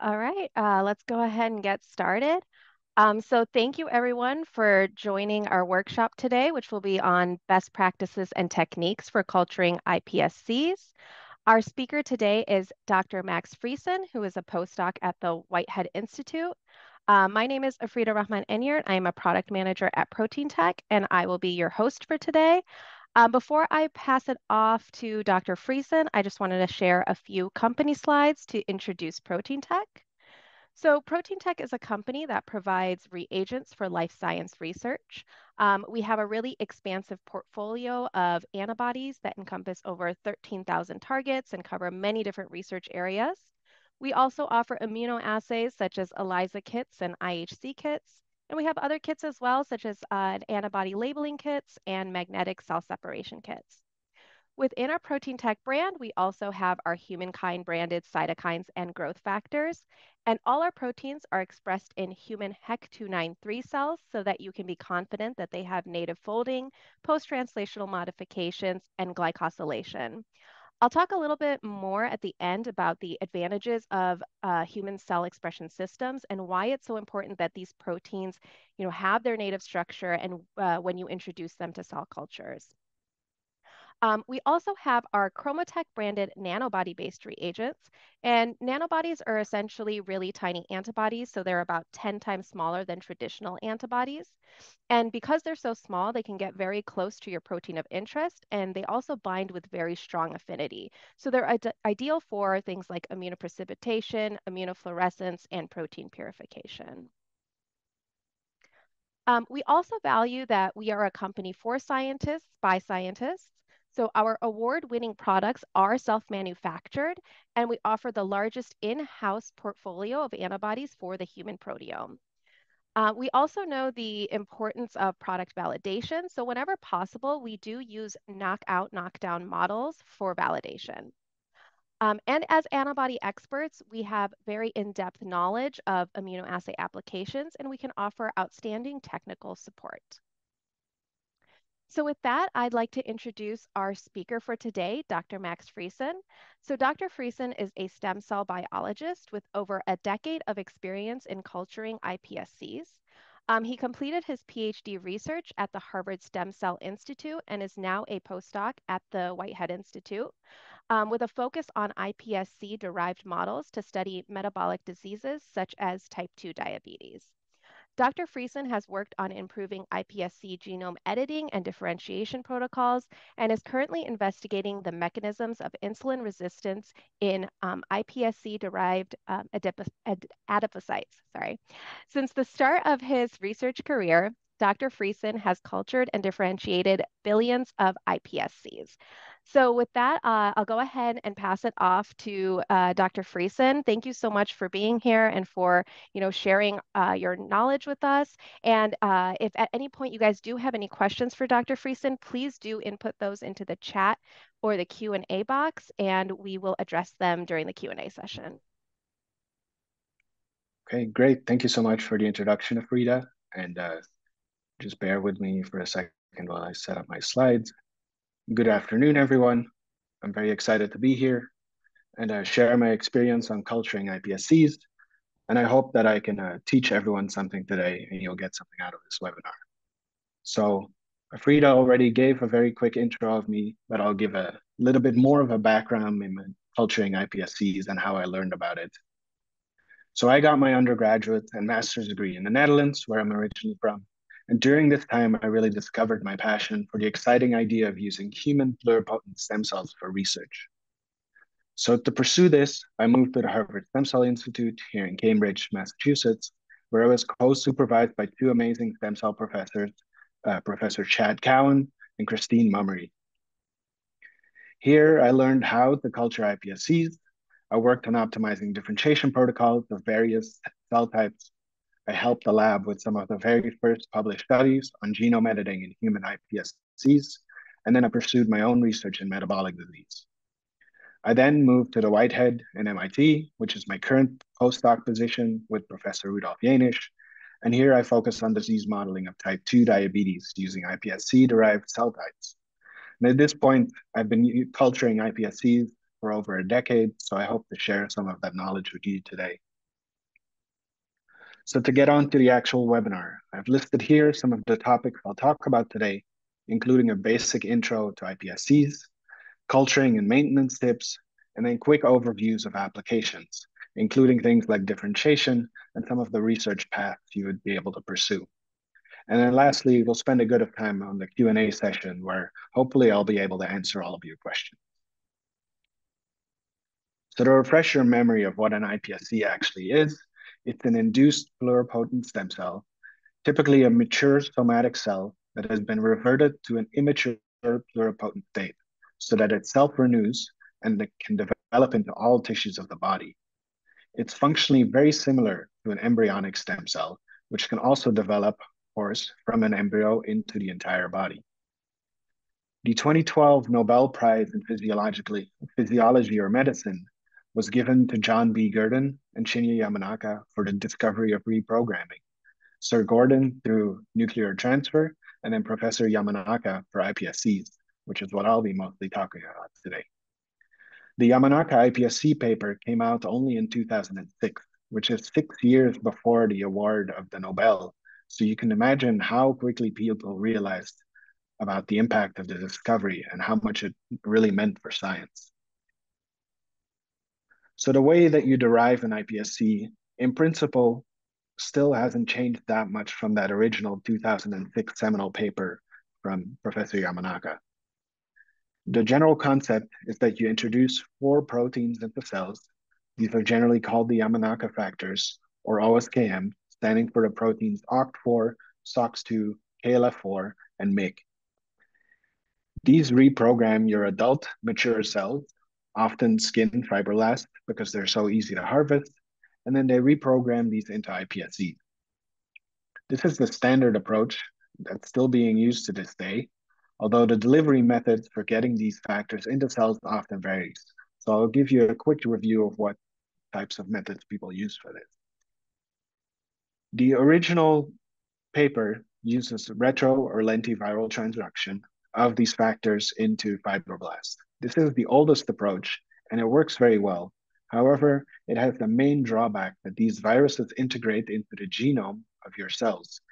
All right, let's go ahead and get started. So thank you everyone for joining our workshop today, which will be on best practices and techniques for culturing iPSCs. Our speaker today is Dr. Max Friesen, who is a postdoc at the Whitehead Institute. My name is Afrida Rahman Enyart. I am a product manager at Proteintech, and I will be your host for today. Before I pass it off to Dr. Friesen, I just wanted to share a few company slides to introduce Proteintech. So Proteintech is a company that provides reagents for life science research. We have a really expansive portfolio of antibodies that encompass over 13,000 targets and cover many different research areas. We also offer immunoassays such as ELISA kits and IHC kits. And we have other kits as well, such as antibody labeling kits and magnetic cell separation kits. Within our Proteintech brand, we also have our humankind branded cytokines and growth factors. And all our proteins are expressed in human HEC293 cells so that you can be confident that they have native folding, post-translational modifications, and glycosylation. I'll talk a little bit more at the end about the advantages of human cell expression systems and why it's so important that these proteins, have their native structure and when you introduce them to cell cultures. We also have our Chromatech branded nanobody-based reagents. And nanobodies are essentially really tiny antibodies, so they're about 10 times smaller than traditional antibodies. And because they're so small, they can get very close to your protein of interest, and they also bind with very strong affinity. So they're ideal for things like immunoprecipitation, immunofluorescence, and protein purification. We also value that we are a company for scientists, by scientists. So our award-winning products are self-manufactured, and we offer the largest in-house portfolio of antibodies for the human proteome. We also know the importance of product validation. So whenever possible, we do use knockout, knockdown models for validation. And as antibody experts, we have very in-depth knowledge of immunoassay applications, and we can offer outstanding technical support. So with that, I'd like to introduce our speaker for today, Dr. Max Friesen. So Dr. Friesen is a stem cell biologist with over a decade of experience in culturing iPSCs. He completed his PhD research at the Harvard Stem Cell Institute and is now a postdoc at the Whitehead Institute with a focus on iPSC-derived models to study metabolic diseases such as type 2 diabetes. Dr. Friesen has worked on improving iPSC genome editing and differentiation protocols and is currently investigating the mechanisms of insulin resistance in iPSC-derived adipocytes. Since the start of his research career, Dr. Friesen has cultured and differentiated billions of iPSCs. So with that, I'll go ahead and pass it off to Dr. Friesen. Thank you so much for being here and for sharing your knowledge with us. And if at any point you guys do have any questions for Dr. Friesen, please do input those into the chat or the Q&A box, and we will address them during the Q&A session. Okay, great. Thank you so much for the introduction, Afrida. And just bear with me for a second while I set up my slides. Good afternoon, everyone. I'm very excited to be here and share my experience on culturing iPSCs. And I hope that I can teach everyone something today and you'll get something out of this webinar. So Afrida already gave a very quick intro of me, but I'll give a little bit more of a background in culturing iPSCs and how I learned about it. So I got my undergraduate and master's degree in the Netherlands, where I'm originally from. And during this time, I really discovered my passion for the exciting idea of using human pluripotent stem cells for research. So to pursue this, I moved to the Harvard Stem Cell Institute here in Cambridge, Massachusetts, where I was co-supervised by two amazing stem cell professors, Professor Chad Cowan and Christine Mummery. Here, I learned how to culture iPSCs. I worked on optimizing differentiation protocols of various cell types. I helped the lab with some of the very first published studies on genome editing in human iPSCs, and then I pursued my own research in metabolic disease. I then moved to the Whitehead and MIT, which is my current postdoc position with Professor Rudolf Janisch, and here I focus on disease modeling of type 2 diabetes using iPSC-derived cell types. And at this point, I've been culturing iPSCs for over a decade, so I hope to share some of that knowledge with you today. So to get on to the actual webinar, I've listed here some of the topics I'll talk about today, including a basic intro to iPSCs, culturing and maintenance tips, and then quick overviews of applications, including things like differentiation and some of the research paths you would be able to pursue. And then lastly, we'll spend a good of time on the Q&A session where hopefully I'll be able to answer all of your questions. So to refresh your memory of what an iPSC actually is, it's an induced pluripotent stem cell, typically a mature somatic cell that has been reverted to an immature pluripotent state so that it self-renews and it can develop into all tissues of the body. It's functionally very similar to an embryonic stem cell, which can also develop, of course, from an embryo into the entire body. The 2012 Nobel Prize in Physiology or Medicine was given to John B. Gurdon and Shinya Yamanaka for the discovery of reprogramming. Sir Gordon through nuclear transfer, and then Professor Yamanaka for iPSCs, which is what I'll be mostly talking about today. The Yamanaka iPSC paper came out only in 2006, which is 6 years before the award of the Nobel. So you can imagine how quickly people realized about the impact of the discovery and how much it really meant for science. So the way that you derive an iPSC, in principle, still hasn't changed that much from that original 2006 seminal paper from Professor Yamanaka. The general concept is that you introduce 4 proteins into cells. These are generally called the Yamanaka factors, or OSKM, standing for the proteins OCT4, SOX2, KLF4, and MYC. These reprogram your adult mature cells, often skin fibroblasts because they're so easy to harvest, and then they reprogram these into iPSCs. This is the standard approach that's still being used to this day, although the delivery methods for getting these factors into cells often varies. So I'll give you a quick review of what types of methods people use for this. The original paper uses retro or lentiviral transduction of these factors into fibroblasts. This is the oldest approach, and it works very well. However, it has the main drawback that these viruses integrate into the genome of your cells.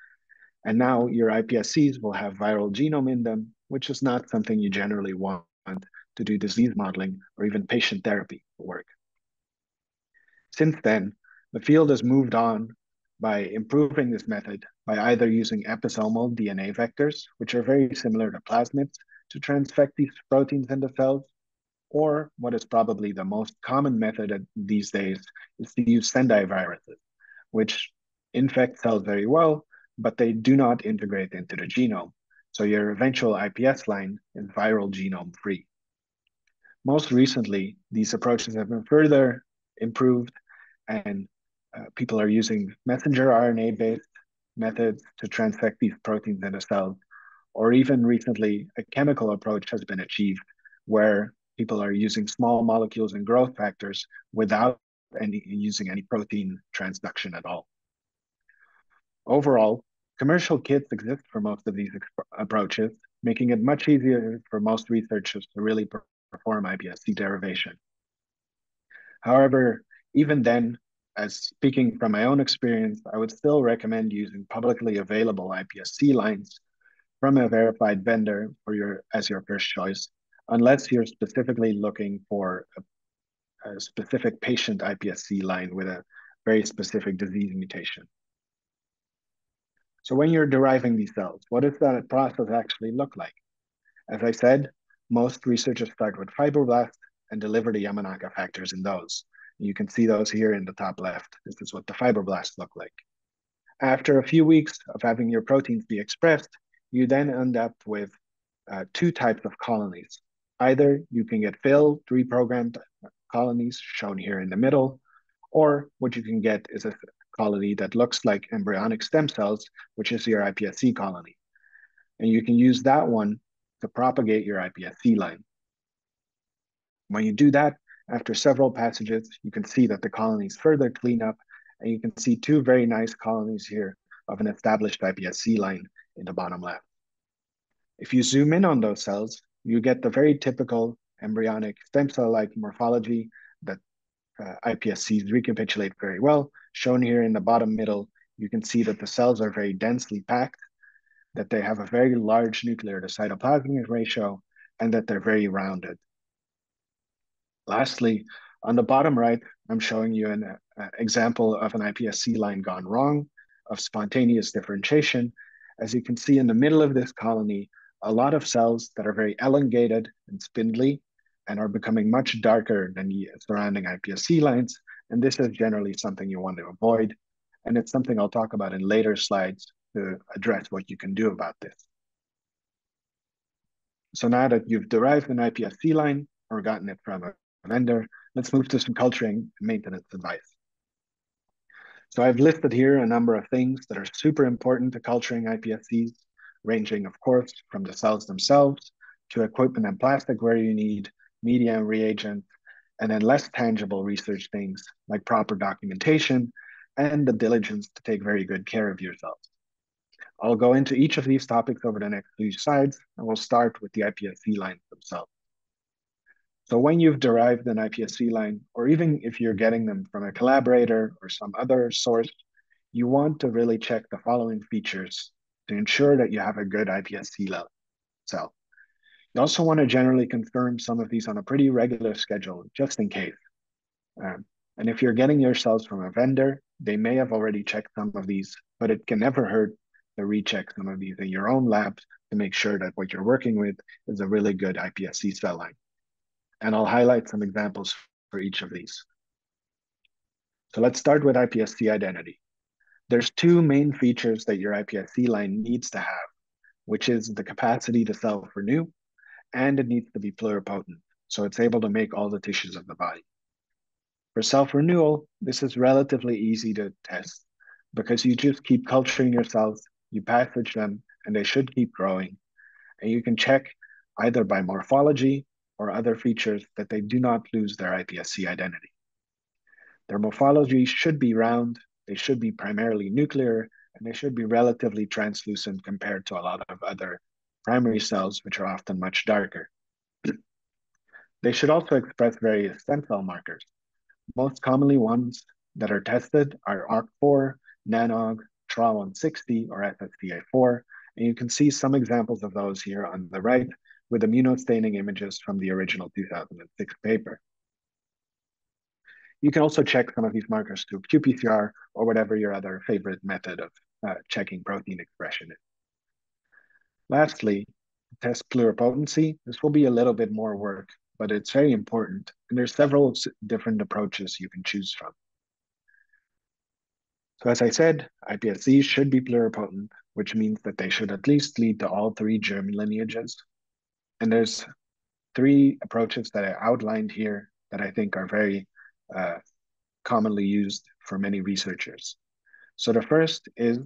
And now your iPSCs will have viral genome in them, which is not something you generally want to do disease modeling or even patient therapy work. Since then, the field has moved on by improving this method by either using episomal DNA vectors, which are very similar to plasmids, to transfect these proteins into cells, or what is probably the most common method these days is to use Sendai viruses, which infect cells very well, but they do not integrate into the genome. So your eventual iPS line is viral genome free. Most recently, these approaches have been further improved, and people are using messenger RNA-based methods to transfect these proteins into cells, or even recently, a chemical approach has been achieved where people are using small molecules and growth factors without using any protein transduction at all. Overall, commercial kits exist for most of these approaches, making it much easier for most researchers to really perform iPSC derivation. However, even then, as speaking from my own experience, I would still recommend using publicly available iPSC lines from a verified vendor as your first choice, unless you're specifically looking for a specific patient iPSC line with a very specific disease mutation. So when you're deriving these cells, what does that process actually look like? As I said, most researchers start with fibroblasts and deliver the Yamanaka factors in those. You can see those here in the top left. This is what the fibroblasts look like. After a few weeks of having your proteins be expressed, you then end up with 2 types of colonies. Either you can get filled, reprogrammed colonies, shown here in the middle, or what you can get is a colony that looks like embryonic stem cells, which is your iPSC colony. And you can use that one to propagate your iPSC line. When you do that, after several passages, you can see that the colonies further clean up, and you can see 2 very nice colonies here of an established iPSC line in the bottom left. If you zoom in on those cells, you get the very typical embryonic stem cell-like morphology that iPSCs recapitulate very well, shown here in the bottom middle you can see that the cells are very densely packed, that they have a very large nuclear to cytoplasmic ratio, and that they're very rounded. Lastly, on the bottom right, I'm showing you an example of an iPSC line gone wrong of spontaneous differentiation. As you can see in the middle of this colony, a lot of cells that are very elongated and spindly and are becoming much darker than the surrounding iPSC lines. And this is generally something you want to avoid. And it's something I'll talk about in later slides to address what you can do about this. So now that you've derived an iPSC line or gotten it from a vendor, let's move to some culturing and maintenance advice. So I've listed here a number of things that are super important to culturing iPSCs, ranging, of course, from the cells themselves to equipment and plastic where you need, media and reagents, and then less tangible research things like proper documentation and the diligence to take very good care of yourselves. I'll go into each of these topics over the next few slides, and we'll start with the iPSC lines themselves. So when you've derived an iPSC line, or even if you're getting them from a collaborator or some other source, you want to really check the following features to ensure that you have a good iPSC cell. You also want to generally confirm some of these on a pretty regular schedule, just in case. And if you're getting your cells from a vendor, they may have already checked some of these, but it can never hurt to recheck some of these in your own labs to make sure that what you're working with is a really good iPSC cell line. And I'll highlight some examples for each of these. So let's start with iPSC identity. There's two main features that your iPSC line needs to have, which is the capacity to self-renew, and it needs to be pluripotent, so it's able to make all the tissues of the body. For self-renewal, this is relatively easy to test because you just keep culturing your cells, you passage them, and they should keep growing. And you can check either by morphology or other features that they do not lose their iPSC identity. Their morphology should be round, they should be primarily nuclear, and they should be relatively translucent compared to a lot of other primary cells, which are often much darker. They should also express various stem cell markers. Most commonly ones that are tested are ARC4, NANOG, TRA160, or SSCA4, and you can see some examples of those here on the right with immunostaining images from the original 2006 paper. You can also check some of these markers through qPCR or whatever your other favorite method of checking protein expression is. Lastly, to test pluripotency, this will be a little bit more work, but it's very important. And there's several different approaches you can choose from. So as I said, iPSCs should be pluripotent, which means that they should at least lead to all three germ lineages. And there's three approaches that I outlined here that I think are very commonly used for many researchers. So the first is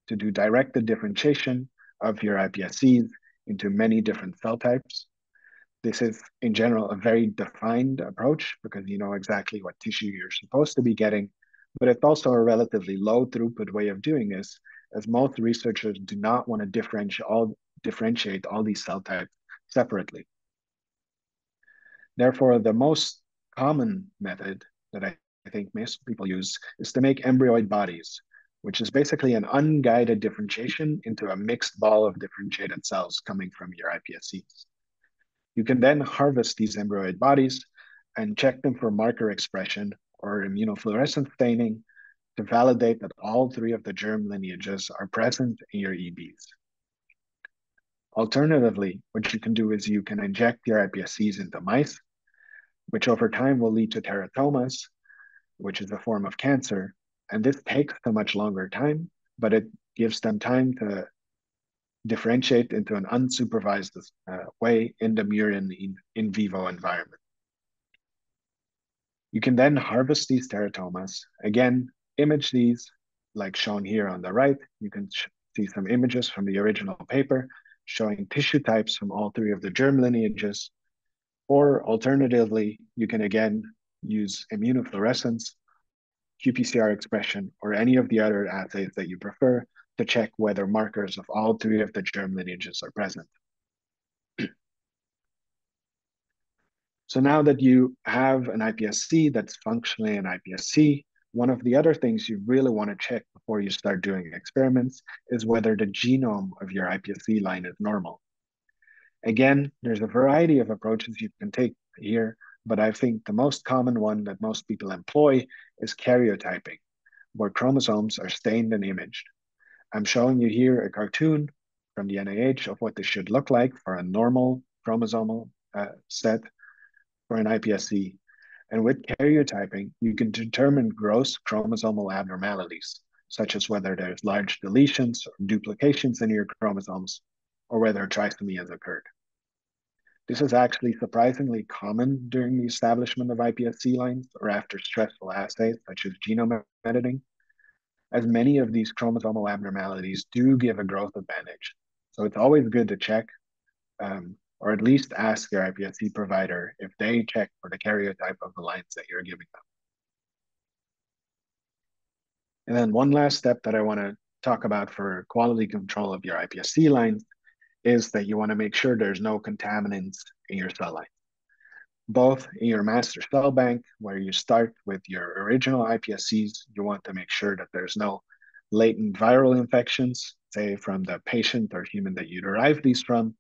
to do directed differentiation of your iPSCs into many different cell types. This is, in general, a very defined approach because you know exactly what tissue you're supposed to be getting, but it's also a relatively low throughput way of doing this, as most researchers do not want to differentiate all these cell types separately. Therefore, the most common method that I think most people use is to make embryoid bodies, which is basically an unguided differentiation into a mixed ball of differentiated cells coming from your iPSCs. You can then harvest these embryoid bodies and check them for marker expression or immunofluorescence staining to validate that all three of the germ lineages are present in your EBs. Alternatively, what you can do is you can inject your iPSCs into mice, which over time will lead to teratomas, which is a form of cancer. And this takes a much longer time, but it gives them time to differentiate into an unsupervised way in the murine in vivo environment. You can then harvest these teratomas, again, image these, like shown here on the right. You can see some images from the original paper showing tissue types from all three of the germ lineages. Or alternatively, you can again use immunofluorescence, qPCR expression, or any of the other assays that you prefer to check whether markers of all three of the germ lineages are present. So now that you have an iPSC that's functionally an iPSC, one of the other things you really want to check before you start doing experiments is whether the genome of your iPSC line is normal. Again, there's a variety of approaches you can take here, but I think the most common one that most people employ is karyotyping, where chromosomes are stained and imaged. I'm showing you here a cartoon from the NIH of what this should look like for a normal chromosomal set for an iPSC. And with karyotyping, you can determine gross chromosomal abnormalities, such as whether there's large deletions or duplications in your chromosomes, or whether trisomy has occurred. This is actually surprisingly common during the establishment of iPSC lines or after stressful assays such as genome editing, as many of these chromosomal abnormalities do give a growth advantage. So it's always good to check, or at least ask your iPSC provider if they check for the karyotype of the lines that you're giving them. And then one last step that I want to talk about for quality control of your iPSC lines is that you want to make sure there's no contaminants in your cell line. Both in your master cell bank, where you start with your original iPSCs, you want to make sure that there's no latent viral infections, say from the patient or human that you derive these from,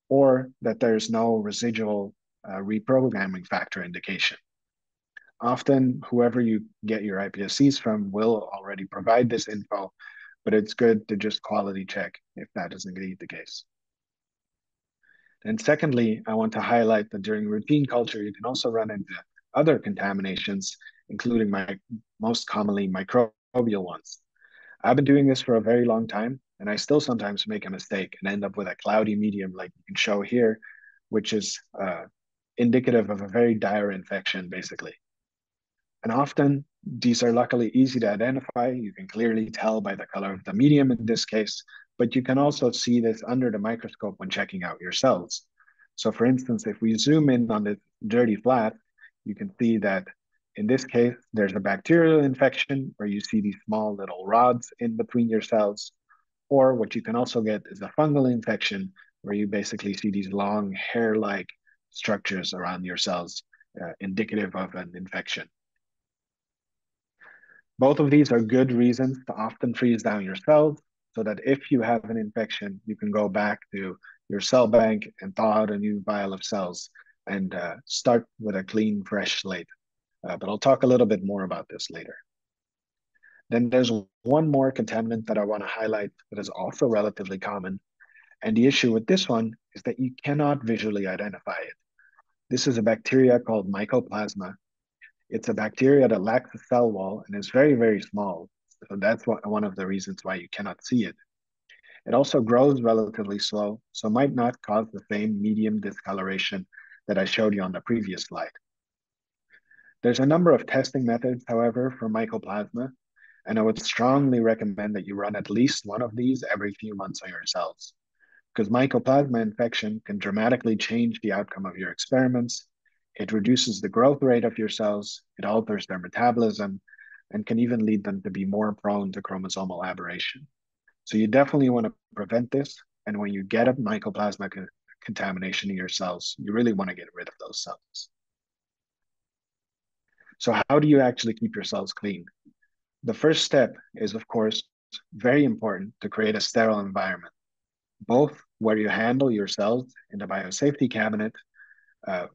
or that there's no residual reprogramming factor indication. Often, whoever you get your iPSCs from will already provide this info, but it's good to just quality check if that is indeed the case. And secondly, I want to highlight that during routine culture, you can also run into other contaminations, including most commonly microbial ones. I've been doing this for a very long time, and I still sometimes make a mistake and end up with a cloudy medium like you can show here, which is indicative of a very dire infection, basically. And often, these are luckily easy to identify. You can clearly tell by the color of the medium in this case, but you can also see this under the microscope when checking out your cells. So for instance, if we zoom in on this dirty flat, you can see that in this case, there's a bacterial infection where you see these small little rods in between your cells. Or what you can also get is a fungal infection where you basically see these long hair-like structures around your cells, indicative of an infection. Both of these are good reasons to often freeze down your cells so that if you have an infection, you can go back to your cell bank and thaw out a new vial of cells and start with a clean, fresh slate. But I'll talk a little bit more about this later. Then there's one more contaminant that I want to highlight that is also relatively common. And the issue with this one is that you cannot visually identify it. This is a bacteria called Mycoplasma. It's a bacteria that lacks a cell wall and is very, very small. So that's one of the reasons why you cannot see it. It also grows relatively slow, so might not cause the same medium discoloration that I showed you on the previous slide. There's a number of testing methods, however, for Mycoplasma, and I would strongly recommend that you run at least one of these every few months on your cells, because Mycoplasma infection can dramatically change the outcome of your experiments. It reduces the growth rate of your cells, it alters their metabolism, and can even lead them to be more prone to chromosomal aberration. So you definitely want to prevent this. And when you get a mycoplasma contamination in your cells, you really want to get rid of those cells. So how do you actually keep your cells clean? The first step is, of course, very important to create a sterile environment, both where you handle your cells in the biosafety cabinet,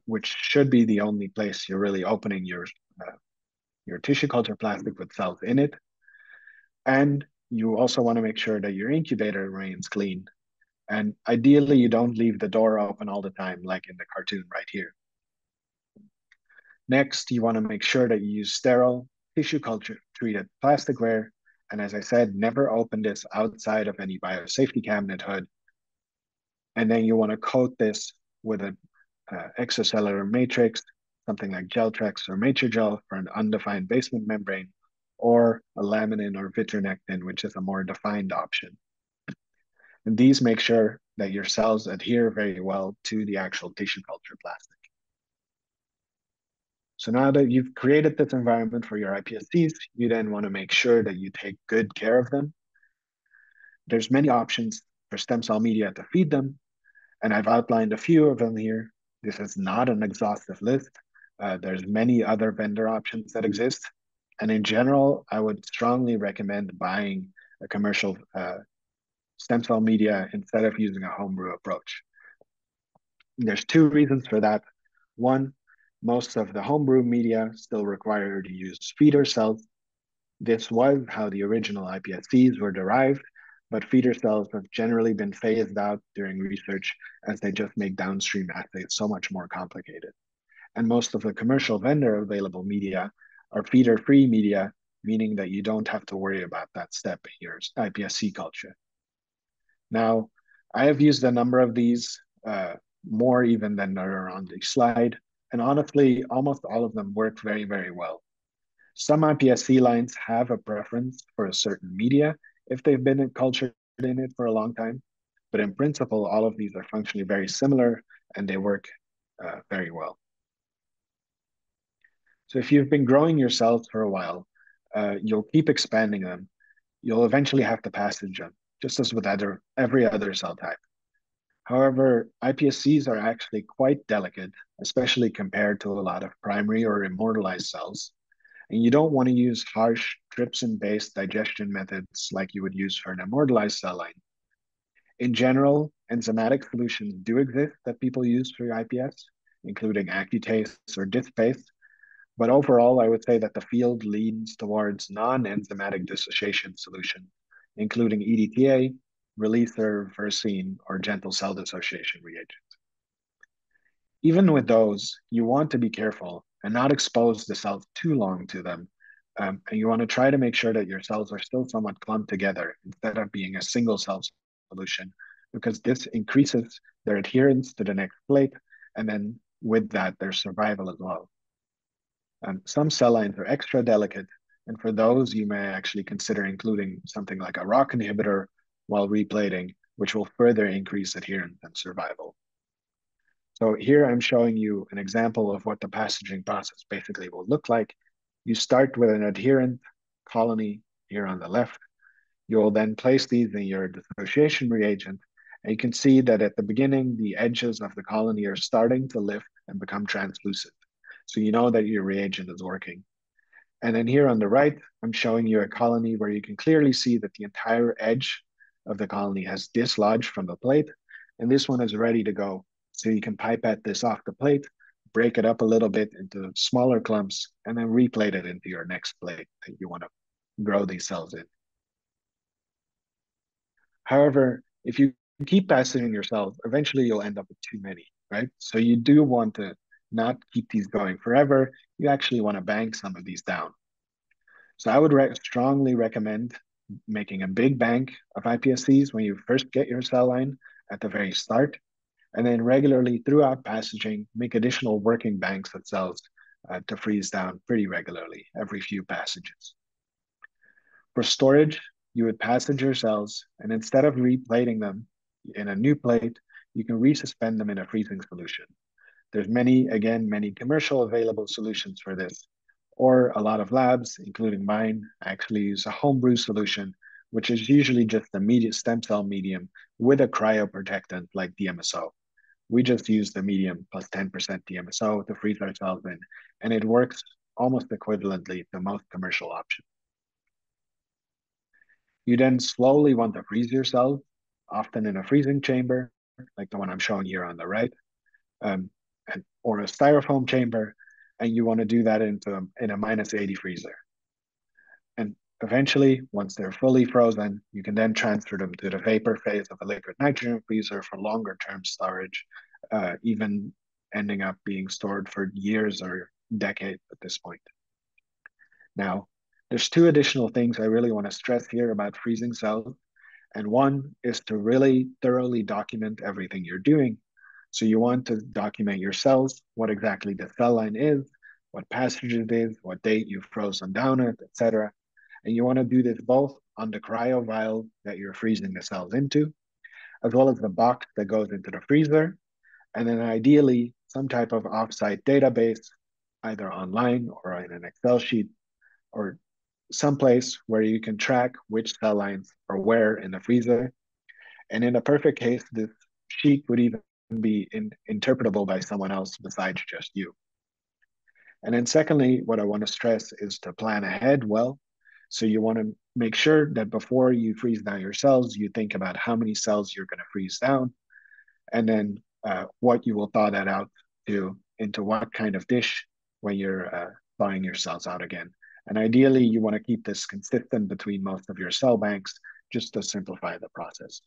which should be the only place you're really opening your tissue culture plastic with cells in it. And you also want to make sure that your incubator remains clean. And ideally, you don't leave the door open all the time, like in the cartoon right here. Next, you want to make sure that you use sterile tissue culture treated plasticware. And as I said, never open this outside of any biosafety cabinet hood. And then you want to coat this with an extracellular matrix, something like Geltrex or Matrigel for an undefined basement membrane, or a laminin or vitronectin, which is a more defined option. And these make sure that your cells adhere very well to the actual tissue culture plastic. So now that you've created this environment for your iPSCs, you then want to make sure that you take good care of them. There's many options for stem cell media to feed them, and I've outlined a few of them here. This is not an exhaustive list. There's many other vendor options that exist. And in general, I would strongly recommend buying a commercial stem cell media instead of using a homebrew approach. There's two reasons for that. One, most of the homebrew media still require you to use feeder cells. This was how the original iPSCs were derived, but feeder cells have generally been phased out during research as they just make downstream assays so much more complicated. And most of the commercial vendor available media are feeder-free media, meaning that you don't have to worry about that step in your iPSC culture. Now, I have used a number of these, more even than are on the slide, and honestly, almost all of them work very, very well. Some iPSC lines have a preference for a certain media if they've been cultured in it for a long time, but in principle, all of these are functionally very similar and they work very well. So if you've been growing your cells for a while, you'll keep expanding them. You'll eventually have to passage them, just as with every other cell type. However, iPSCs are actually quite delicate, especially compared to a lot of primary or immortalized cells. And you don't want to use harsh trypsin-based digestion methods like you would use for an immortalized cell line. In general, enzymatic solutions do exist that people use for IPS, including Accutase or Dispace. But overall, I would say that the field leans towards non-enzymatic dissociation solutions, including EDTA, releaser, Friesen, or gentle cell dissociation reagents. Even with those, you want to be careful and not expose the cells too long to them. And you want to try to make sure that your cells are still somewhat clumped together instead of being a single cell solution, because this increases their adherence to the next plate, and then with that, their survival as well. Some cell lines are extra delicate, and for those, you may actually consider including something like a ROCK inhibitor while replating, which will further increase adherence and survival. So here I'm showing you an example of what the passaging process basically will look like. You start with an adherent colony here on the left. You will then place these in your dissociation reagent, and you can see that at the beginning, the edges of the colony are starting to lift and become translucent. So you know that your reagent is working. And then here on the right, I'm showing you a colony where you can clearly see that the entire edge of the colony has dislodged from the plate, and this one is ready to go. So you can pipette this off the plate, break it up a little bit into smaller clumps, and then replate it into your next plate that you want to grow these cells in. However, if you keep passaging your cells, eventually you'll end up with too many, right? So you do want to not keep these going forever. You actually want to bank some of these down. So I would strongly recommend making a big bank of iPSCs when you first get your cell line at the very start, and then regularly throughout passaging, make additional working banks of cells to freeze down pretty regularly, every few passages. For storage, you would passage your cells, and instead of replating them in a new plate, you can resuspend them in a freezing solution. There's many commercial available solutions for this, or a lot of labs, including mine, actually use a homebrew solution, which is usually just a stem cell medium with a cryoprotectant like DMSO. We just use the medium plus 10% DMSO to freeze our cells in, and it works almost equivalently to most commercial options. You then slowly want to freeze your cells, often in a freezing chamber, like the one I'm showing here on the right, or a styrofoam chamber, and you want to do that in a -80 freezer. And eventually, once they're fully frozen, you can then transfer them to the vapor phase of a liquid nitrogen freezer for longer term storage, even ending up being stored for years or decades at this point. Now, there's two additional things I really want to stress here about freezing cells. And one is to really thoroughly document everything you're doing. So you want to document your cells, what exactly the cell line is, what passage it is, what date you froze them down at, etc. And you want to do this both on the cryo vial that you're freezing the cells into, as well as the box that goes into the freezer, and then ideally some type of offsite database, either online or in an Excel sheet, or someplace where you can track which cell lines are where in the freezer. And in a perfect case, this sheet would even be interpretable by someone else besides just you. And then secondly, what I want to stress is to plan ahead well. So you want to make sure that before you freeze down your cells, you think about how many cells you're going to freeze down, and then what you will thaw that out to into what kind of dish when you're thawing your cells out again. And ideally, you want to keep this consistent between most of your cell banks just to simplify the process.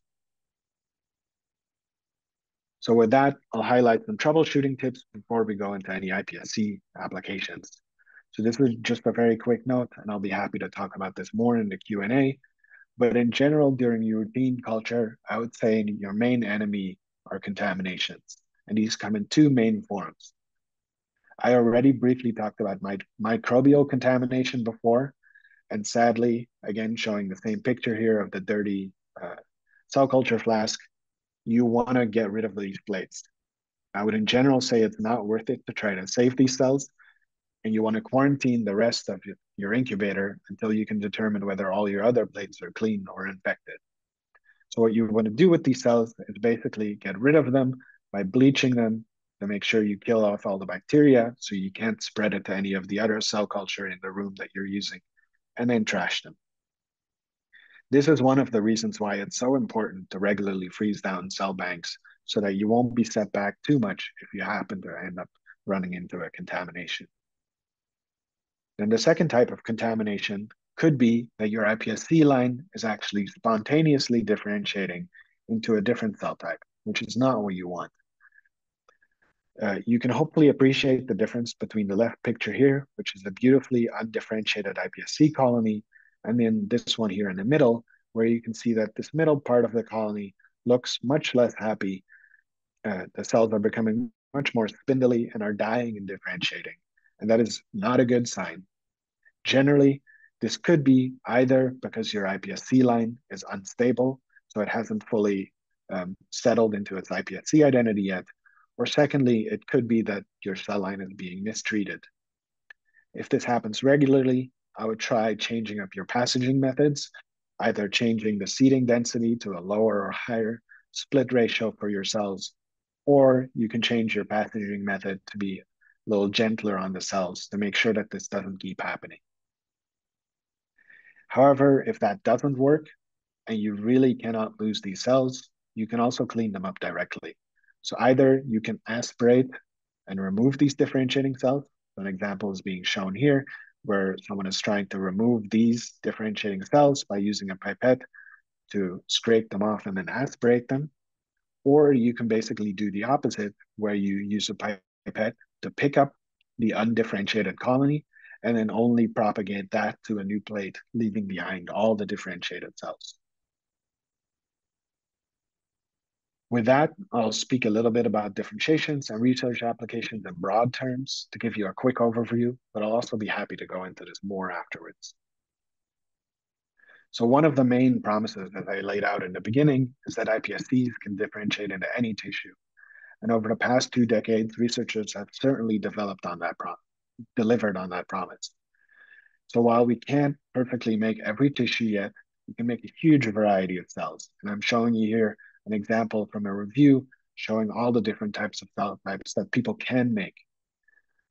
So with that, I'll highlight some troubleshooting tips before we go into any iPSC applications. So this is just a very quick note, and I'll be happy to talk about this more in the Q&A. But in general, during your routine culture, I would say your main enemy are contaminations, and these come in two main forms. I already briefly talked about microbial contamination before, and sadly, again, showing the same picture here of the dirty cell culture flask, you want to get rid of these plates. I would in general say it's not worth it to try to save these cells, and you want to quarantine the rest of your incubator until you can determine whether all your other plates are clean or infected. So what you want to do with these cells is basically get rid of them by bleaching them to make sure you kill off all the bacteria so you can't spread it to any of the other cell culture in the room that you're using, and then trash them. This is one of the reasons why it's so important to regularly freeze down cell banks so that you won't be set back too much if you happen to end up running into a contamination. Then the second type of contamination could be that your iPSC line is actually spontaneously differentiating into a different cell type, which is not what you want. You can hopefully appreciate the difference between the left picture here, which is a beautifully undifferentiated iPSC colony, and then this one here in the middle, where you can see that this middle part of the colony looks much less happy. The cells are becoming much more spindly and are dying and differentiating, and that is not a good sign. Generally, this could be either because your iPSC line is unstable, so it hasn't fully settled into its iPSC identity yet, or secondly, it could be that your cell line is being mistreated. If this happens regularly, I would try changing up your passaging methods, either changing the seeding density to a lower or higher split ratio for your cells, or you can change your passaging method to be a little gentler on the cells to make sure that this doesn't keep happening. However, if that doesn't work and you really cannot lose these cells, you can also clean them up directly. So either you can aspirate and remove these differentiating cells. An example is being shown here, where someone is trying to remove these differentiating cells by using a pipette to scrape them off and then aspirate them. Or you can basically do the opposite, where you use a pipette to pick up the undifferentiated colony and then only propagate that to a new plate, leaving behind all the differentiated cells. With that, I'll speak a little bit about differentiations and research applications in broad terms to give you a quick overview, but I'll also be happy to go into this more afterwards. So one of the main promises that I laid out in the beginning is that iPSCs can differentiate into any tissue. And over the past 2 decades, researchers have certainly delivered on that promise. So while we can't perfectly make every tissue yet, we can make a huge variety of cells. And I'm showing you here an example from a review showing all the different types of cell types that people can make.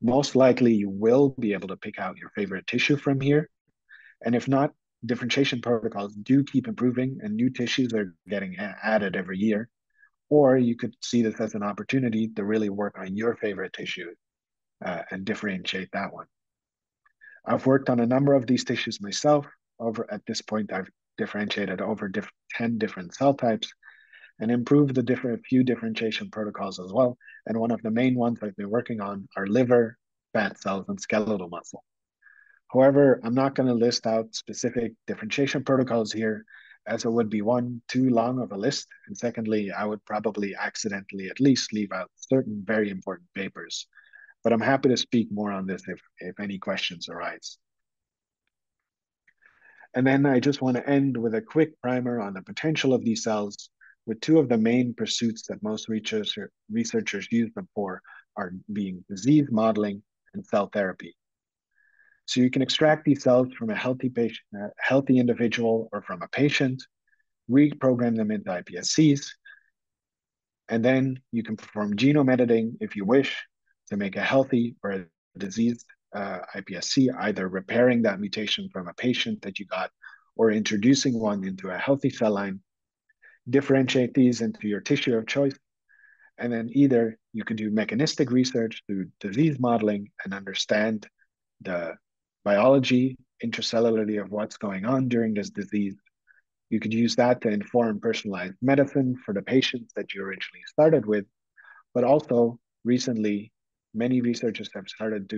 Most likely you will be able to pick out your favorite tissue from here. And if not, differentiation protocols do keep improving and new tissues are getting added every year. Or you could see this as an opportunity to really work on your favorite tissue and differentiate that one. I've worked on a number of these tissues myself. At this point, I've differentiated over 10 different cell types and improved the few differentiation protocols as well. And one of the main ones I've been working on are liver, fat cells, and skeletal muscle. However, I'm not going to list out specific differentiation protocols here, as it would be one, too long of a list, and secondly, I would probably accidentally at least leave out certain very important papers. But I'm happy to speak more on this if any questions arise. And then I just want to end with a quick primer on the potential of these cells, with 2 of the main pursuits that most researchers use them for are being disease modeling and cell therapy. So you can extract these cells from a healthy individual or from a patient, reprogram them into iPSCs, and then you can perform genome editing if you wish to make a healthy or a diseased iPSC, either repairing that mutation from a patient that you got or introducing one into a healthy cell line, differentiate these into your tissue of choice, and then either you could do mechanistic research through disease modeling and understand the biology intracellularly of what's going on during this disease. You could use that to inform personalized medicine for the patients that you originally started with, but also recently, many researchers have started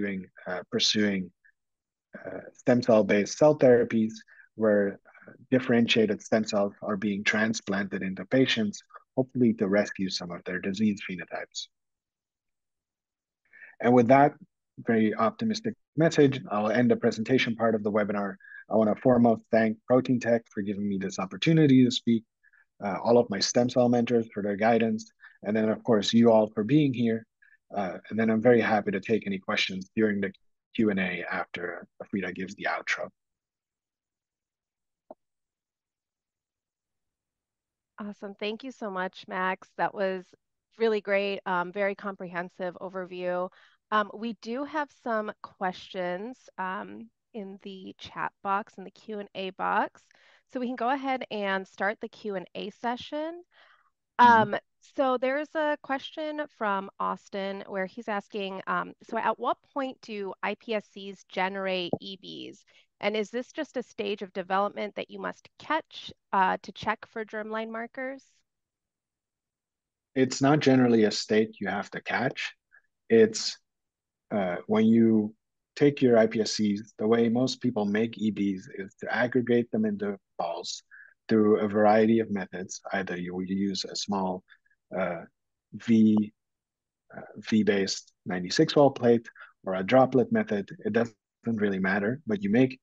pursuing stem cell based cell therapies where differentiated stem cells are being transplanted into patients, hopefully to rescue some of their disease phenotypes. And with that very optimistic message, I'll end the presentation part of the webinar. I want to foremost thank Proteintech for giving me this opportunity to speak, all of my stem cell mentors for their guidance, and then of course you all for being here. And then I'm very happy to take any questions during the Q&A after Frieda gives the outro. Awesome. Thank you so much, Max. That was really great, very comprehensive overview. We do have some questions in the chat box, in the Q&A box. So we can go ahead and start the Q&A session. So there's a question from Austin where he's asking, so at what point do iPSCs generate EBs? And is this just a stage of development that you must catch to check for germline markers? It's not generally a state you have to catch. It's when you take your iPSCs, the way most people make EBs is to aggregate them into balls through a variety of methods. Either you use a small V V-based 96 well plate or a droplet method. It doesn't really matter, but you make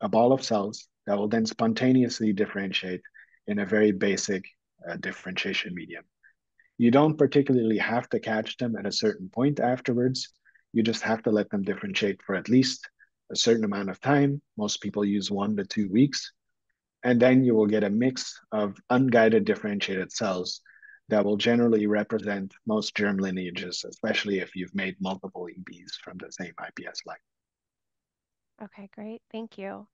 a ball of cells that will then spontaneously differentiate in a very basic differentiation medium. You don't particularly have to catch them at a certain point afterwards. You just have to let them differentiate for at least a certain amount of time. Most people use 1 to 2 weeks. And then you will get a mix of unguided differentiated cells that will generally represent most germ lineages, especially if you've made multiple EBs from the same iPS line. Okay, great. Thank you.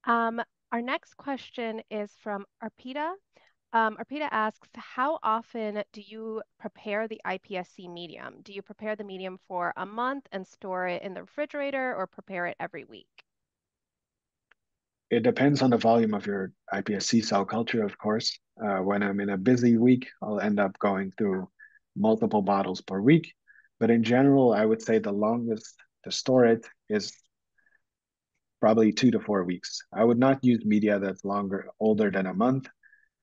Our next question is from Arpita. Arpita asks, how often do you prepare the iPSC medium? Do you prepare the medium for a month and store it in the refrigerator or prepare it every week? It depends on the volume of your iPSC cell culture, of course. When I'm in a busy week, I'll end up going through multiple bottles per week. But in general, I would say the longest to store it is probably 2 to 4 weeks. I would not use media that's older than a month.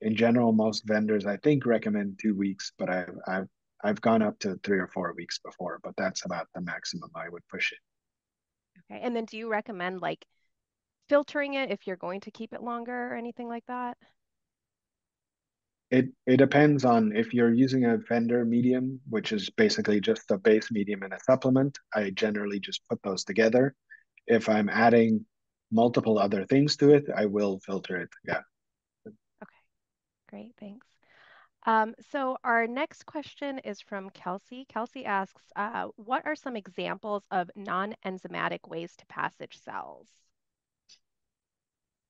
In general, most vendors, I think, recommend 2 weeks, but I've gone up to 3 or 4 weeks before, but that's about the maximum I would push it. Okay, and then do you recommend like filtering it if you're going to keep it longer or anything like that? It depends on if you're using a vendor medium, which is basically just a base medium and a supplement. I generally just put those together. If I'm adding multiple other things to it, I will filter it. Yeah. Okay, great, thanks. So our next question is from Kelsey. Kelsey asks, what are some examples of non-enzymatic ways to passage cells?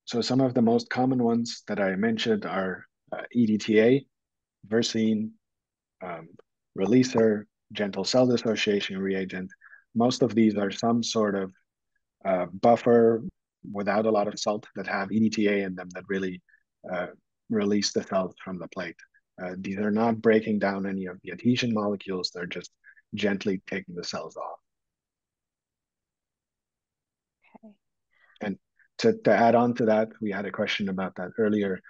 So some of the most common ones that I mentioned are EDTA, Versine, releaser, gentle cell dissociation reagent. Most of these are some sort of buffer without a lot of salt that have EDTA in them that really release the cells from the plate. These are not breaking down any of the adhesion molecules. They're just gently taking the cells off. Okay. And to add on to that, we had a question about that earlier.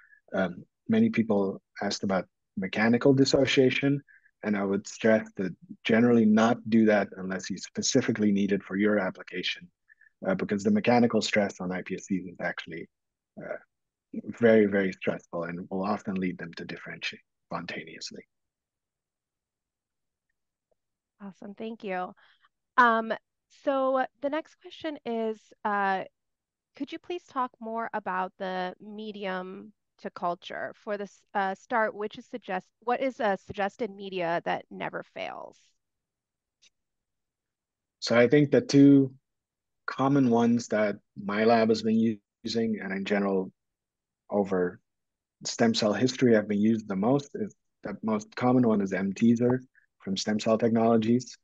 Many people asked about mechanical dissociation, and I would stress to generally not do that unless you specifically need it for your application, because the mechanical stress on iPSCs is actually very, very stressful and will often lead them to differentiate spontaneously. Awesome, thank you. So the next question is, could you please talk more about the medium to culture? For the start, what is a suggested media that never fails? So I think the two common ones that my lab has been using, and in general over stem cell history have been used the most, is the most common one is M-teaser from Stem Cell Technologies.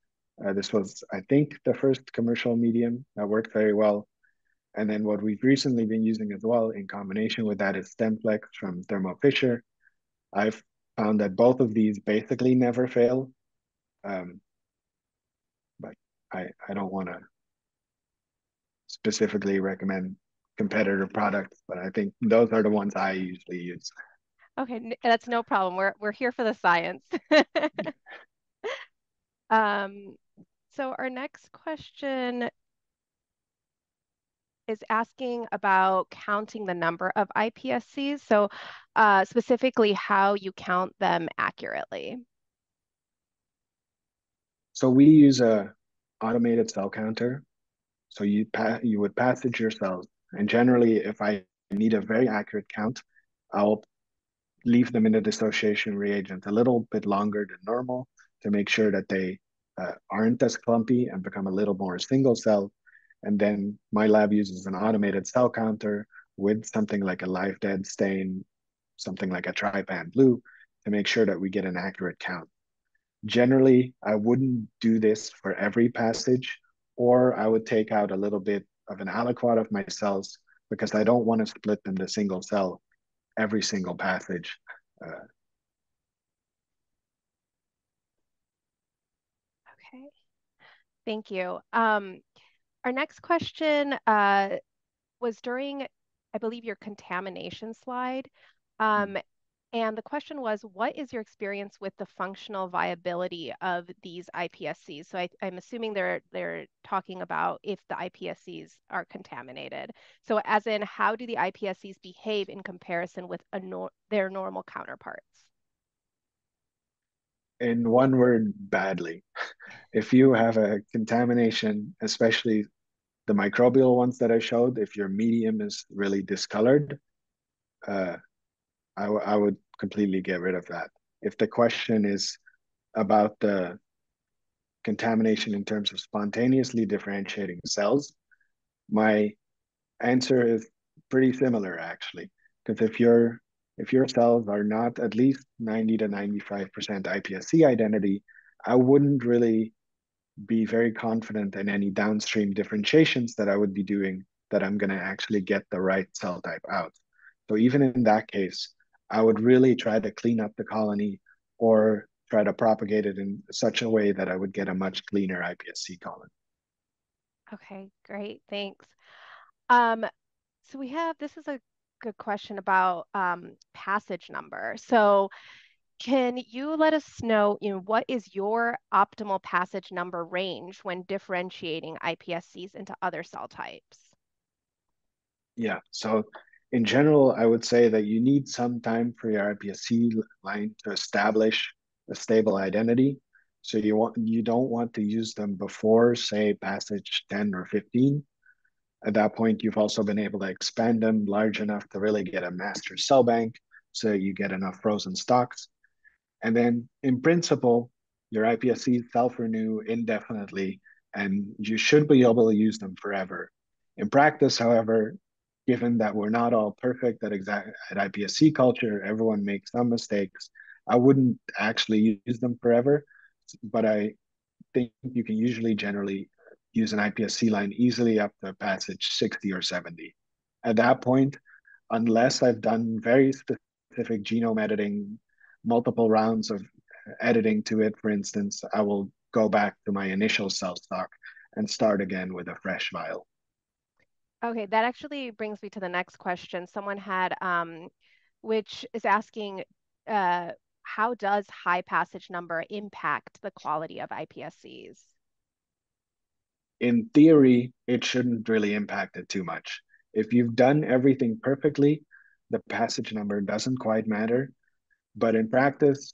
This was, I think, the first commercial medium that worked very well. And then what we've recently been using as well in combination with that is StemFlex from Thermo Fisher. I've found that both of these basically never fail, um, but I don't want to specifically recommend competitor products, but I think those are the ones I usually use. Okay, that's no problem. We're here for the science. Um, so our next question is asking about counting the number of iPSCs. So specifically how you count them accurately. So we use a automated cell counter. So you would passage your cells, and generally, if I need a very accurate count, I'll leave them in a dissociation reagent a little bit longer than normal to make sure that they aren't as clumpy and become a little more single cell. And then my lab uses an automated cell counter with something like a live dead stain, something like a trypan blue, to make sure that we get an accurate count. Generally, I wouldn't do this for every passage, or I would take out a little bit of an aliquot of my cells because I don't want to split them to single cell every single passage. Uh, Okay, thank you. Our next question was during, I believe, your contamination slide. Um, and the question was, what is your experience with the functional viability of these iPSCs? So I'm assuming they're talking about if the iPSCs are contaminated. So as in, how do the iPSCs behave in comparison with their normal counterparts? in one word, badly. If you have a contamination, especially the microbial ones that I showed, if your medium is really discolored, uh, I would completely get rid of that. If the question is about the contamination in terms of spontaneously differentiating cells, my answer is pretty similar actually. Because if your cells are not at least 90 to 95% iPSC identity, I wouldn't really be very confident in any downstream differentiations that I would be doing that I'm going to actually get the right cell type out. So even in that case, I would really try to clean up the colony or try to propagate it in such a way that I would get a much cleaner iPSC colony. Okay, great, thanks. Um, so this is a good question about passage number. So can you let us know, what is your optimal passage number range when differentiating iPSCs into other cell types? Yeah. So in general, I would say that you need some time for your iPSC line to establish a stable identity. So you don't want to use them before, say, passage 10 or 15. At that point, you've also been able to expand them large enough to really get a master cell bank so you get enough frozen stocks. And then in principle, your iPSCs self-renew indefinitely, and you should be able to use them forever. In practice, however, given that we're not all perfect at iPSC culture, everyone makes some mistakes. I wouldn't actually use them forever, but I think you can usually generally use an iPSC line easily up to passage 60 or 70. At that point, unless I've done very specific genome editing, multiple rounds of editing to it, for instance, I will go back to my initial cell stock and start again with a fresh vial. Okay, that actually brings me to the next question. Someone had, which is asking, uh, how does high passage number impact the quality of iPSCs? In theory, it shouldn't really impact it too much. If you've done everything perfectly, the passage number doesn't quite matter. But in practice,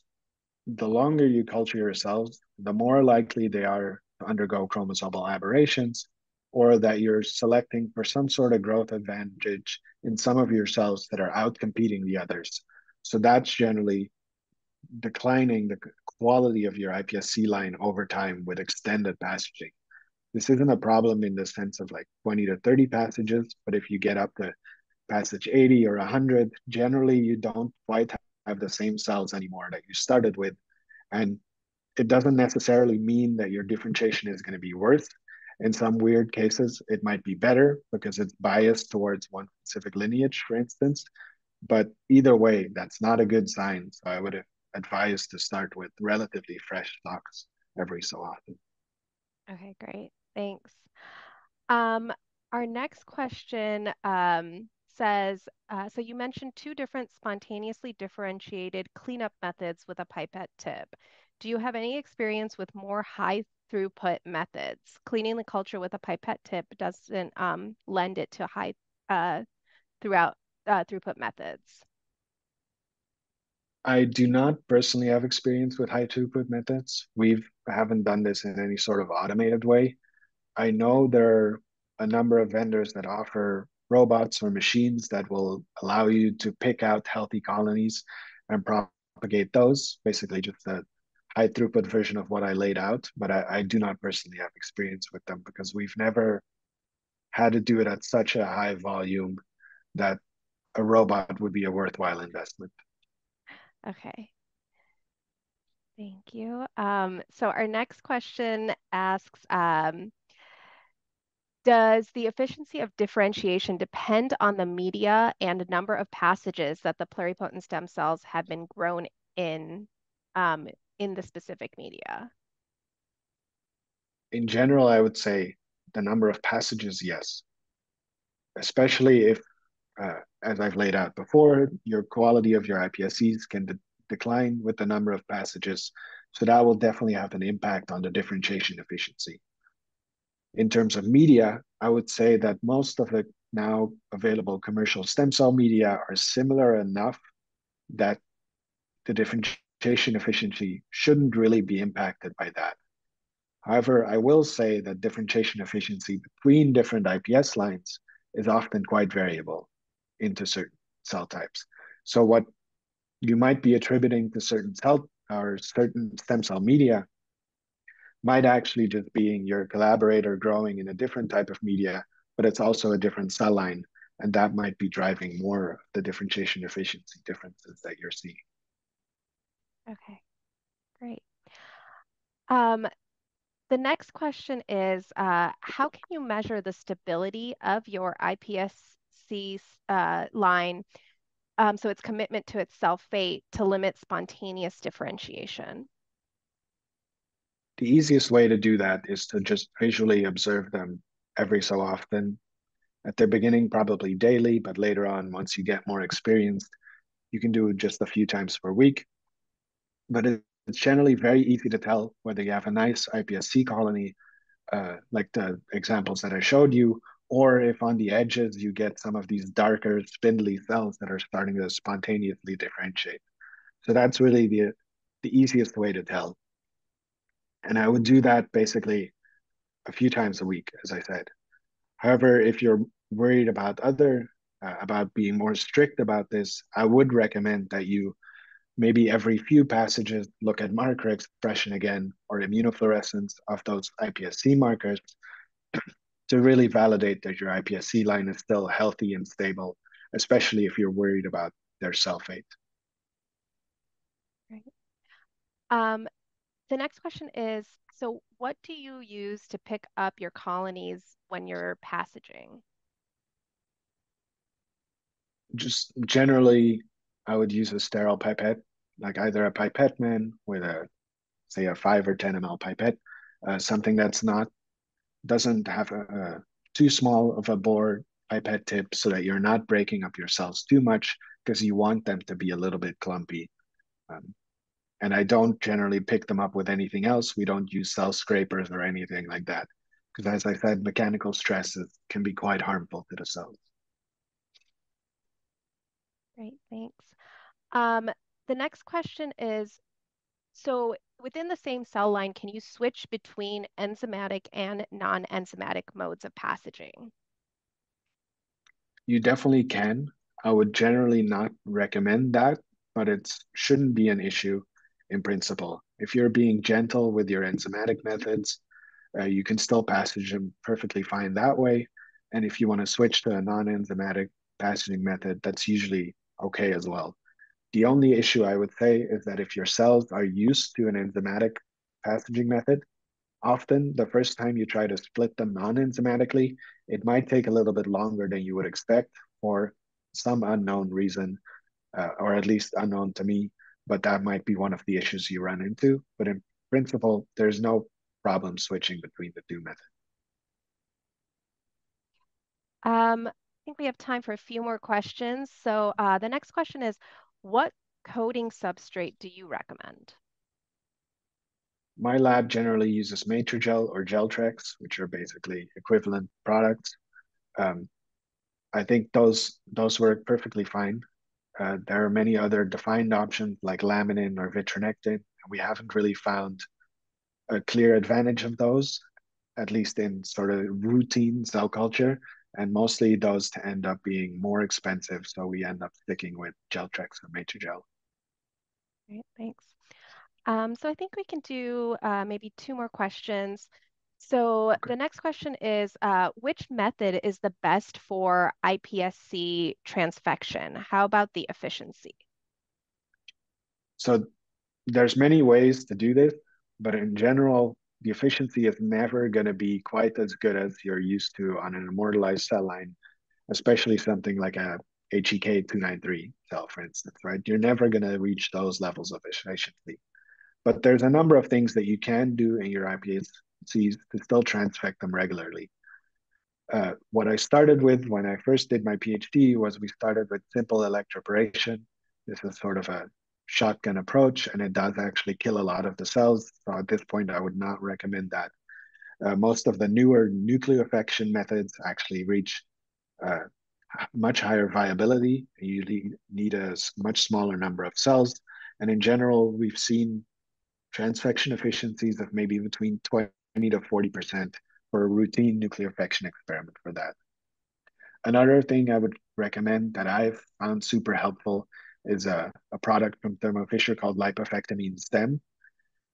the longer you culture your cells, the more likely they are to undergo chromosomal aberrations or that you're selecting for some sort of growth advantage in some of your cells that are outcompeting the others. So that's generally declining the quality of your iPSC line over time with extended passaging. This isn't a problem in the sense of like 20 to 30 passages, but if you get up to passage 80 or 100, generally you don't quite have the same cells anymore that you started with. And it doesn't necessarily mean that your differentiation is going to be worse. In some weird cases, it might be better because it's biased towards one specific lineage, for instance. But either way, that's not a good sign. So I would advise to start with relatively fresh stocks every so often. Okay, great. Thanks. Um, our next question says, so you mentioned two different spontaneously differentiated cleanup methods with a pipette tip. Do you have any experience with more high throughput methods? Cleaning the culture with a pipette tip doesn't lend it to high throughout throughput methods. I do not personally have experience with high throughput methods. We haven't done this in any sort of automated way. I know there are a number of vendors that offer robots or machines that will allow you to pick out healthy colonies and propagate those, basically just a high throughput version of what I laid out. But I do not personally have experience with them because we've never had to do it at such a high volume that a robot would be a worthwhile investment. Okay, thank you. So our next question asks, does the efficiency of differentiation depend on the media and number of passages that the pluripotent stem cells have been grown um, in the specific media? In general, I would say the number of passages, yes, especially if, as I've laid out before, your quality of your iPSCs can decline with the number of passages. So that will definitely have an impact on the differentiation efficiency. In terms of media, I would say that most of the now available commercial stem cell media are similar enough that the differentiation efficiency shouldn't really be impacted by that. However, I will say that differentiation efficiency between different IPS lines is often quite variable into certain cell types. So what you might be attributing to certain cell or certain stem cell media might actually just being your collaborator growing in a different type of media, but it's also a different cell line. And that might be driving more of the differentiation efficiency differences that you're seeing. Okay, great. Um, the next question is, how can you measure the stability of your iPSC line, so its commitment to its cell fate to limit spontaneous differentiation? The easiest way to do that is to just visually observe them every so often. At the beginning, probably daily, but later on, once you get more experienced, you can do it just a few times per week. But it's generally very easy to tell whether you have a nice iPSC colony, like the examples that I showed you, or if on the edges you get some of these darker, spindly cells that are starting to spontaneously differentiate. So that's really the easiest way to tell. And I would do that basically a few times a week, as I said. However, if you're worried about being more strict about this, I would recommend that you maybe every few passages look at marker expression again or immunofluorescence of those iPSC markers to really validate that your iPSC line is still healthy and stable, especially if you're worried about their cell fate. Right. Um, the next question is, so what do you use to pick up your colonies when you're passaging? Just generally, I would use a sterile pipette, like either a pipette man with a, say, a 5 or 10 ml pipette, something that's not doesn't have a too small of a bore pipette tip so that you're not breaking up your cells too much because you want them to be a little bit clumpy. Um, and I don't generally pick them up with anything else. We don't use cell scrapers or anything like that because, as I said, mechanical stresses can be quite harmful to the cells. Great, thanks. Um, the next question is, so within the same cell line, can you switch between enzymatic and non-enzymatic modes of passaging? You definitely can. I would generally not recommend that, but it shouldn't be an issue in principle. If you're being gentle with your enzymatic methods, You can still passage them perfectly fine that way. And if you want to switch to a non-enzymatic passaging method, that's usually okay as well. The only issue I would say is that if your cells are used to an enzymatic passaging method, often the first time you try to split them non-enzymatically, it might take a little bit longer than you would expect for some unknown reason, or at least unknown to me, but that might be one of the issues you run into. But in principle, there's no problem switching between the two methods. I think we have time for a few more questions. So the next question is, what coating substrate do you recommend? My lab generally uses Matrigel or Geltrex, which are basically equivalent products. Um, I think those work perfectly fine. There are many other defined options like laminin or vitronectin, and we haven't really found a clear advantage of those, at least in sort of routine cell culture. And mostly those to end up being more expensive, so we end up sticking with Geltrex or Matrigel. Great, thanks. So I think we can do maybe two more questions. So Okay. the next question is, which method is the best for iPSC transfection? How about the efficiency? So there's many ways to do this, but in general, the efficiency is never going to be quite as good as you're used to on an immortalized cell line, especially something like a HEK 293 cell, for instance, right? You're never going to reach those levels of efficiency. But there's a number of things that you can do in your iPSCs to still transfect them regularly. What I started with when I first did my PhD was we started with simple electroporation. This is sort of a shotgun approach, and it does actually kill a lot of the cells. So at this point, I would not recommend that. Most of the newer nucleofection methods actually reach uh, much higher viability. You need a much smaller number of cells. And in general, we've seen transfection efficiencies of maybe between 20 to 40% for a routine nucleofection experiment for that. Another thing I would recommend that I've found super helpful is a product from Thermo Fisher called lipofectamine stem.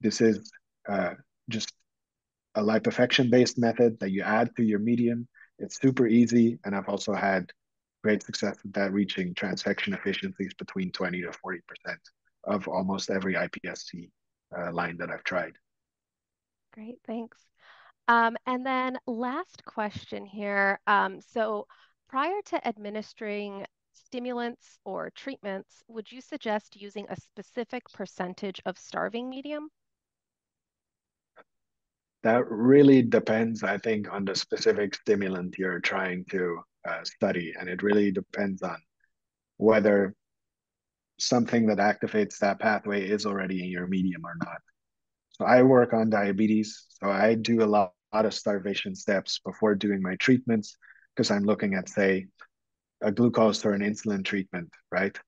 This is uh, just a liposuction based method that you add to your medium. It's super easy, and I've also had great success with that, reaching transfection efficiencies between 20 to 40% of almost every iPSC line that I've tried. Great, thanks. And then last question here. So prior to administering stimulants or treatments, would you suggest using a specific percentage of starving medium? That really depends, I think, on the specific stimulant you're trying to study, and it really depends on whether something that activates that pathway is already in your medium or not. So I work on diabetes, so I do lot of starvation steps before doing my treatments because I'm looking at, say, a glucose or an insulin treatment, right?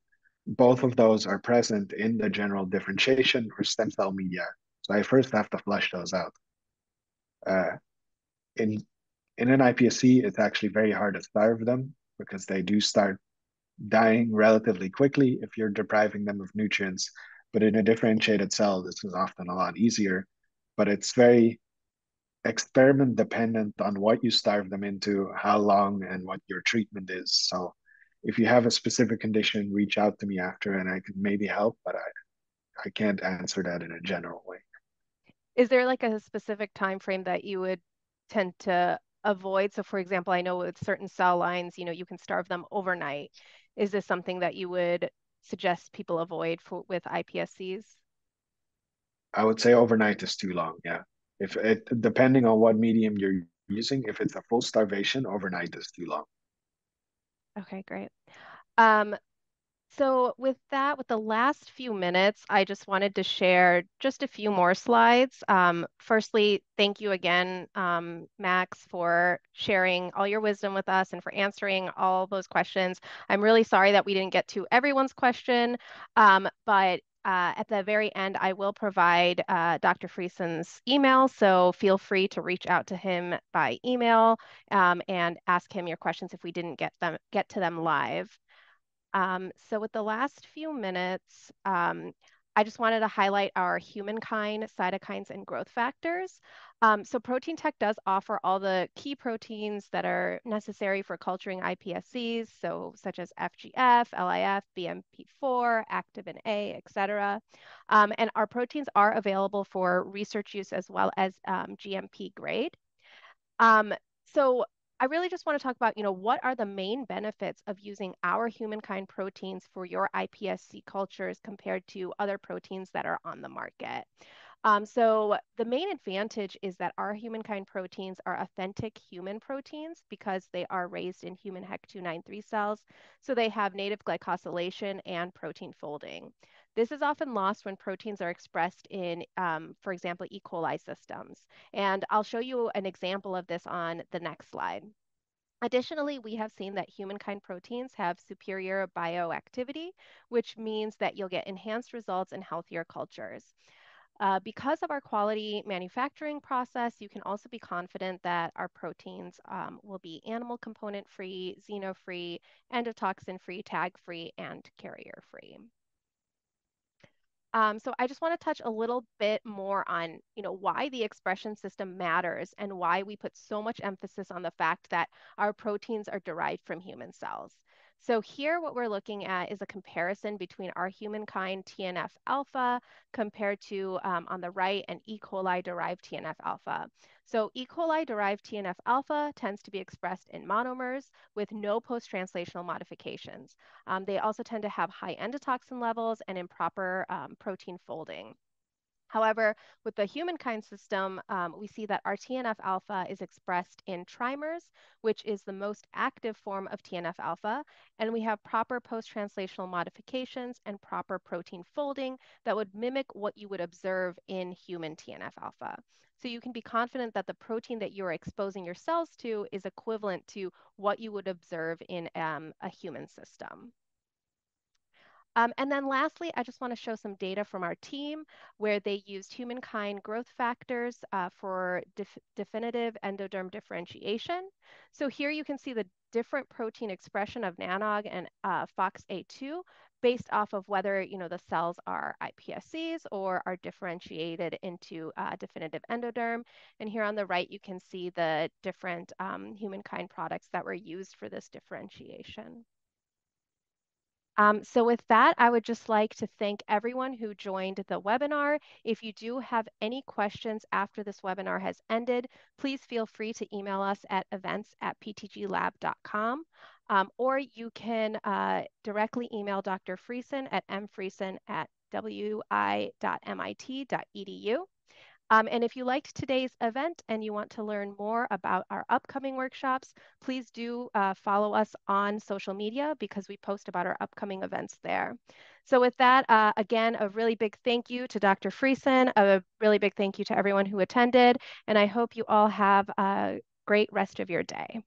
Both of those are present in the general differentiation or stem cell media. So I first have to flush those out. Uh, in in an iPSC, it's actually very hard to starve them because they do start dying relatively quickly if you're depriving them of nutrients. But in a differentiated cell, this is often a lot easier. But it's very experiment dependent on what you starve them into, how long, and what your treatment is. So if you have a specific condition, reach out to me after and I can maybe help, but I can't answer that in a general way. Is there like a specific time frame that you would tend to avoid? So for example, I know with certain cell lines, you can starve them overnight. Is this something that you would suggest people avoid with iPSCs? I would say overnight is too long. Yeah. If it, depending on what medium you're using, if it's a full starvation, overnight is too long. Okay, great. Um, So with that, with the last few minutes, I just wanted to share just a few more slides. Firstly, thank you again, Max, for sharing all your wisdom with us and for answering all those questions. I'm really sorry that we didn't get to everyone's question, but at the very end, I will provide Dr. Friesen's email, so feel free to reach out to him by email and ask him your questions if we didn't get to them live. So with the last few minutes, I just wanted to highlight our humankind cytokines and growth factors. So Proteintech does offer all the key proteins that are necessary for culturing iPSCs, so such as FGF, LIF, BMP4, activin A, etc. And our proteins are available for research use as well as GMP grade. Um, so I really just want to talk about, what are the main benefits of using our humankind proteins for your iPSC cultures compared to other proteins that are on the market. So the main advantage is that our humankind proteins are authentic human proteins because they are raised in human HEC293 cells. So they have native glycosylation and protein folding. This is often lost when proteins are expressed in, for example, E. coli systems. And I'll show you an example of this on the next slide. Additionally, we have seen that humankind proteins have superior bioactivity, which means that you'll get enhanced results in healthier cultures. Because of our quality manufacturing process, you can also be confident that our proteins will be animal component free, xeno-free, endotoxin free, tag free, and carrier free. So I just want to touch a little bit more on, why the expression system matters and why we put so much emphasis on the fact that our proteins are derived from human cells. So here what we're looking at is a comparison between our humankind TNF alpha compared to, on the right, an E. coli derived TNF alpha. So E. coli derived TNF alpha tends to be expressed in monomers with no post-translational modifications. They also tend to have high endotoxin levels and improper protein folding. However, with the humankind system, we see that our TNF alpha is expressed in trimers, which is the most active form of TNF alpha, and we have proper post-translational modifications and proper protein folding that would mimic what you would observe in human TNF alpha. So you can be confident that the protein that you're exposing your cells to is equivalent to what you would observe in a human system. And then lastly, I just want to show some data from our team where they used humankind growth factors for definitive endoderm differentiation. So here you can see the different protein expression of NANOG and FOXA2 based off of whether the cells are iPSCs or are differentiated into definitive endoderm. And here on the right, you can see the different humankind products that were used for this differentiation. So with that, I would just like to thank everyone who joined the webinar. If you do have any questions after this webinar has ended, please feel free to email us at events@ptglab.com, or you can directly email Dr. Friesen at mfriesen@wi.mit.edu. And if you liked today's event and you want to learn more about our upcoming workshops, please do follow us on social media because we post about our upcoming events there. So with that, again, a really big thank you to Dr. Friesen, a really big thank you to everyone who attended, and I hope you all have a great rest of your day.